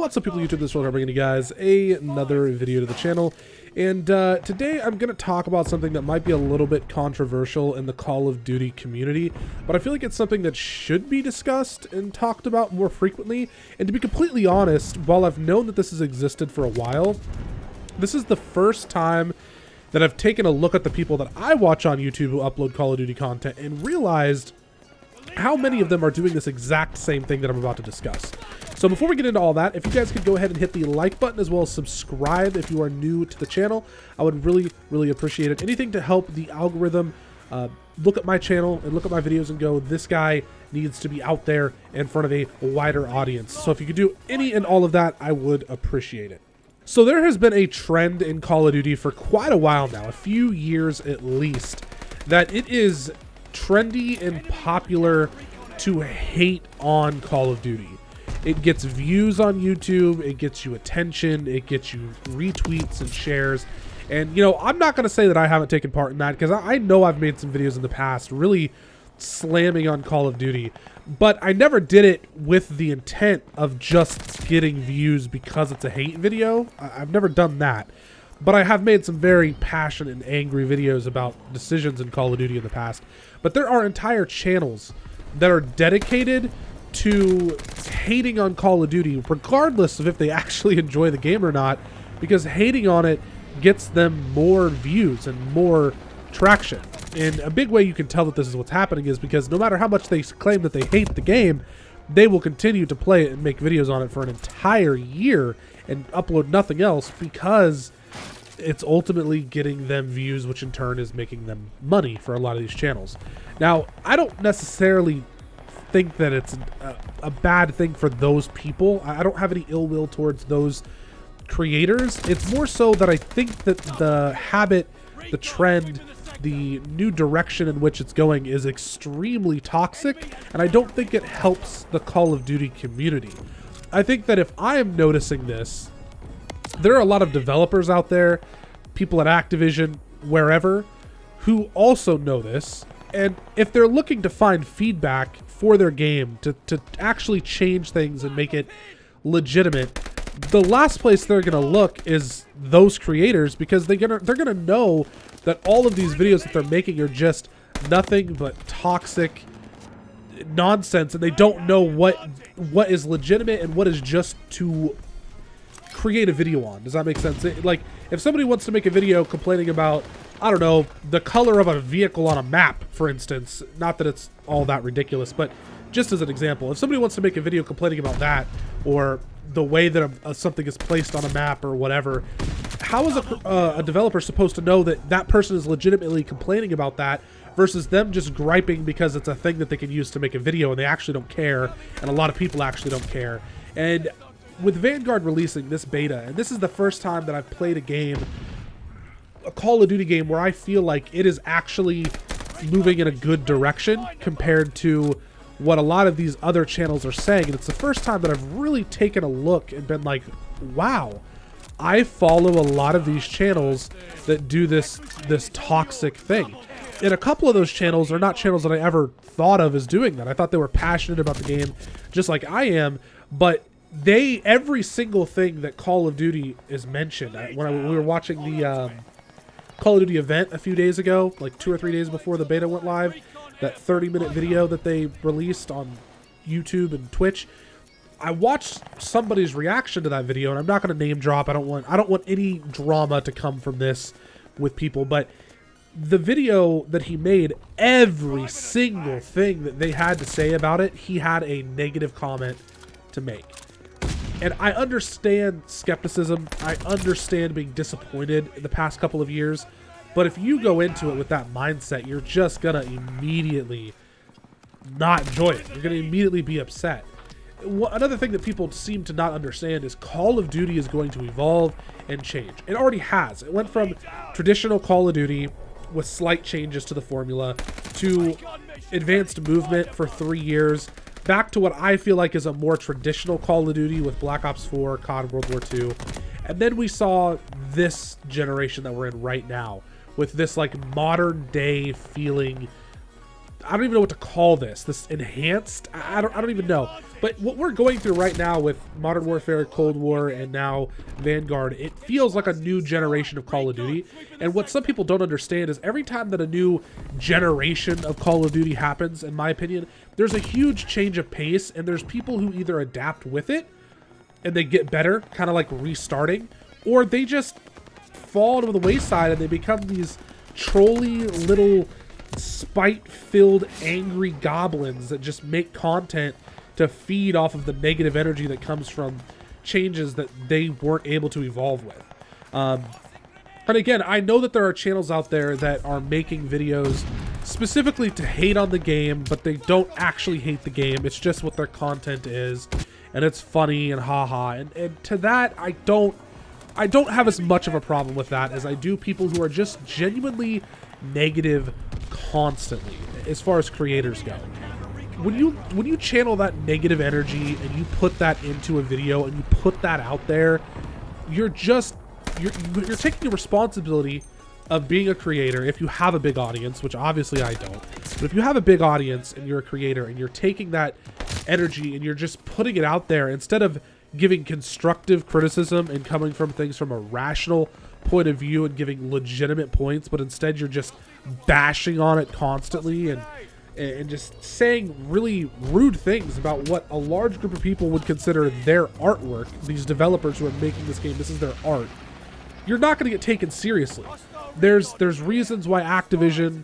What's up, people of YouTube? This world, I'm bringing you guys another video to the channel, and today I'm going to talk about something that might be a little bit controversial in the Call of Duty community, but I feel like it's something that should be discussed and talked about more frequently. And to be completely honest, while I've known that this has existed for a while, this is the first time that I've taken a look at the people that I watch on YouTube who upload Call of Duty content and realized how many of them are doing this exact same thing that I'm about to discuss. So before we get into all that, if you guys could go ahead and hit the like button as well as subscribe if you are new to the channel, I would really appreciate it. Anything to help the algorithm look at my channel and look at my videos and go, this guy needs to be out there in front of a wider audience. So if you could do any and all of that, I would appreciate it. So there has been a trend in Call of Duty for quite a while now, a few years at least, that it is trendy and popular to hate on Call of Duty. It gets views on YouTube, it gets you attention, it gets you retweets and shares. And, you know, I'm not going to say that I haven't taken part in that, because I know I've made some videos in the past really slamming on Call of Duty, but I never did it with the intent of just getting views because it's a hate video. I've never done that. But I have made some very passionate and angry videos about decisions in Call of Duty in the past. But there are entire channels that are dedicated to hating on Call of Duty, regardless of if they actually enjoy the game or not, because hating on it gets them more views and more traction. And a big way you can tell that this is what's happening is because no matter how much they claim that they hate the game, they will continue to play it and make videos on it for an entire year and upload nothing else, because it's ultimately getting them views, which in turn is making them money for a lot of these channels. Now, I don't necessarily think that it's a bad thing for those people. I don't have any ill will towards those creators. It's more so that I think that the habit, the trend, the new direction in which it's going is extremely toxic, and I don't think it helps the Call of Duty community. I think that if I am noticing this, there are a lot of developers out there, people at Activision, wherever, who also know this, and if they're looking to find feedback for their game to actually change things and make it legitimate, the last place they're gonna look is those creators, because they're gonna know that all of these videos that they're making are just nothing but toxic nonsense, and they don't know what is legitimate and what is just to create a video on. Does that make sense? Like, if somebody wants to make a video complaining about, I don't know, the color of a vehicle on a map, for instance, not that it's all that ridiculous, but just as an example, if somebody wants to make a video complaining about that, or the way that something is placed on a map or whatever, how is a developer supposed to know that that person is legitimately complaining about that versus them just griping because it's a thing that they can use to make a video and they actually don't care, and a lot of people actually don't care? And with Vanguard releasing this beta, and this is the first time that I've played a game, a Call of Duty game, where I feel like it is actually moving in a good direction compared to what a lot of these other channels are saying. And it's the first time that I've really taken a look and been like, wow, I follow a lot of these channels that do this toxic thing. And a couple of those channels are not channels that I ever thought of as doing that. I thought they were passionate about the game just like I am, but every single thing that Call of Duty is mentioned. When we were watching the Call of Duty event a few days ago, like 2 or 3 days before the beta went live, that 30-minute video that they released on YouTube and Twitch, I watched somebody's reaction to that video, and I'm not going to name drop. I don't want any drama to come from this with people, but the video that he made, every single thing that they had to say about it, he had a negative comment to make. And I understand skepticism, I understand being disappointed in the past couple of years, but if you go into it with that mindset, you're just gonna immediately not enjoy it. You're gonna immediately be upset. Another thing that people seem to not understand is Call of Duty is going to evolve and change. It already has. It went from traditional Call of Duty with slight changes to the formula to advanced movement for 3 years, back to what I feel like is a more traditional Call of Duty with Black Ops 4, COD World War II. And then we saw this generation that we're in right now with this like modern day feeling I don't even know what to call this enhanced, I don't even know. But what we're going through right now with Modern Warfare, Cold War, and now Vanguard, it feels like a new generation of Call of Duty. And what some people don't understand is every time that a new generation of Call of Duty happens, in my opinion, there's a huge change of pace, and there's people who either adapt with it and they get better, kind of like restarting, or they just fall to the wayside and they become these trolly little spite-filled angry goblins that just make content to feed off of the negative energy that comes from changes that they weren't able to evolve with. And again, I know that there are channels out there that are making videos specifically to hate on the game, but they don't actually hate the game. It's just what their content is, and it's funny and haha. And to that, I don't have as much of a problem with that as I do people who are just genuinely negative constantly as far as creators go. When you channel that negative energy and you put that into a video and you put that out there, you're taking a responsibility of being a creator. If you have a big audience, which obviously I don't, but if you have a big audience and you're a creator and you're taking that energy and you're just putting it out there instead of giving constructive criticism and coming from things from a rational point of view and giving legitimate points, but instead you're just bashing on it constantly and just saying really rude things about what a large group of people would consider their artwork. These developers who are making this game, this is their art. You're not going to get taken seriously. There's reasons why Activision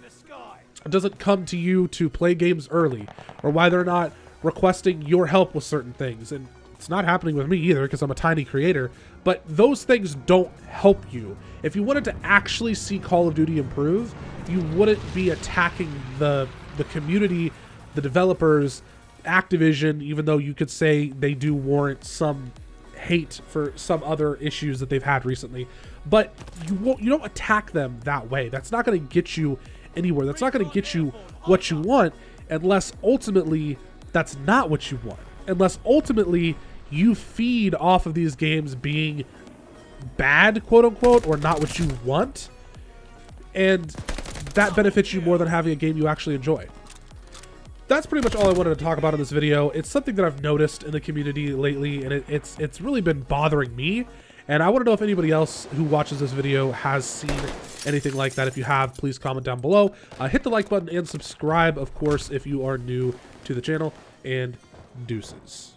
doesn't come to you to play games early, or why they're not requesting your help with certain things. And it's not happening with me either because I'm a tiny creator, but those things don't help you. If you wanted to actually see Call of Duty improve, you wouldn't be attacking the community, the developers, Activision, even though you could say they do warrant some hate for some other issues that they've had recently. But you don't attack them that way. That's not going to get you anywhere. That's not going to get you what you want unless ultimately that's not what you want. Unless ultimately you feed off of these games being bad, quote unquote, or not what you want, and that benefits you more than having a game you actually enjoy. That's pretty much all I wanted to talk about in this video. It's something that I've noticed in the community lately, and it's really been bothering me, and I want to know if anybody else who watches this video has seen anything like that. If you have, please comment down below. Hit the like button and subscribe, of course, if you are new to the channel, and deuces.